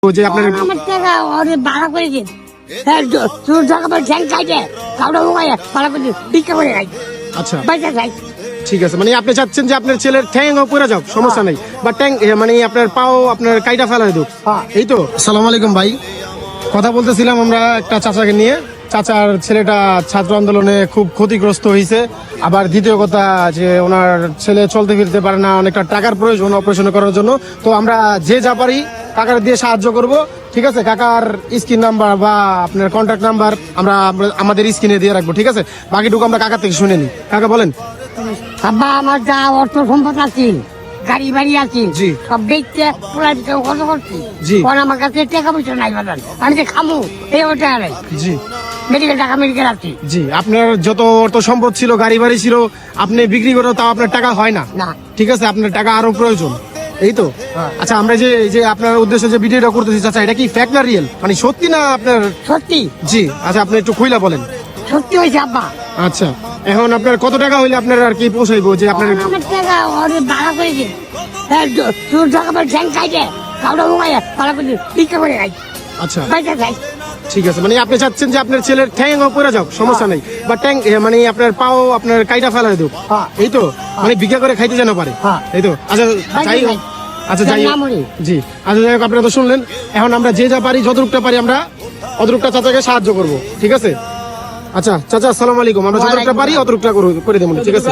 যে আপনার আমার টাকা ওরে ভাড়া করে দিন তোর টাকা পর ঠ্যাং খাইছে কাউটা মোবাইল ভাড়া করে দিন ভিক্ষা করে খাই আচ্ছা পয়সা খাই ঠিক আছে, মানে আপনি চাচ্ছেন যে আপনার ছেলের ঠ্যাং পড়ে যাক, সমস্যা নেই, বা ট্যাং মানে আপনার পাও আপনার কাইটা ফেলা দেব, হ্যাঁ। এই তো। আসসালামু আলাইকুম ভাই, কথা বলতেছিলাম আমরা একটা চাচাকে নিয়ে। চাচার ছেলেটা ছাত্র আন্দোলনে খুব ক্ষতিগ্রস্ত হয়েছে। আবার দ্বিতীয় কথা যে ওনার ছেলে চলতে ফিরতে পারে না, অনেকটা টাকার প্রয়োজন অপারেশন করার জন্য। তো আমরা যে যা পারি কাকার দিয়ে সাহায্য করব, ঠিক আছে? কাকার স্ক্রিন নাম্বার বা আপনার কন্ট্যাক্ট নাম্বার আমরা আমাদের স্ক্রিনে দিয়ে রাখবো, ঠিক আছে? বাকিটুকু আমরা কাকার থেকে শুনে নিই। কাকা বলেন। আব্বা আমার যা অর্থ সম্পদ আছে, গাড়ি বাড়ি আছে, জি। সব বেচতে পুরা দিতে কত করছি। জি। কারণ আমার কাছে টাকা পয়সা নাই বাজান, আমি যে খামু এই ওটা নাই। জি মেডিকেল টাকা মেডিকেল আছে জি, আপনার যত অর্থ সম্পদ ছিল, গাড়ি বাড়ি ছিল, আপনি বিক্রি করে তাও আপনার টাকা হয় না, না। ঠিক আছে? আপনার টাকা আরো প্রয়োজন, এই তো। আচ্ছা, আমরা যে এই যে আপনার উদ্দেশ্যে যে ভিডিওটা করতেছি চাচা, এটা কি ফ্যাক্ট না রিয়েল, মানে সত্যি না আপনার? সত্যি জি। আচ্ছা, আপনি একটু খুইলা বলেন। সত্যি হয়েছে আব্বা। আচ্ছা, এখন আপনার কত টাকা হইলে আপনার আর কি পৌঁছাইবো যে আপনার? আমার টাকা ওরে ভাড়া করে দিন তোর টাকা পর ঠ্যাং খাইছে কাউটা মোবাইল ভাড়া করে দিন ভিক্ষা করে খাই আচ্ছা পয়সা খাই। ঠিক আছে, মানে আপনি চাচ্ছেন যে আপনার ছেলের ঠ্যাং পড়ে যাক, সমস্যা নেই, বা ট্যাং মানে আপনার পাও আপনার কাইটা ফেলা দেব, হ্যাঁ। এই তো। মানে ভিক্ষা করে খাইতে যেন পারে, হ্যাঁ। এই তো। আচ্ছা যাই হোক, আচ্ছা যাই হোক, জি। আচ্ছা যাই হোক, আপনারা তো শুনলেন। এখন আমরা যে যা পারি, যতটুকটা পারি আমরা অতটুকটা চাচাকে সাহায্য করব, ঠিক আছে? আচ্ছা চাচা, আসসালামু আলাইকুম। আমরা যতটুকটা পারি অতটুকটা করে দেবো, ঠিক আছে?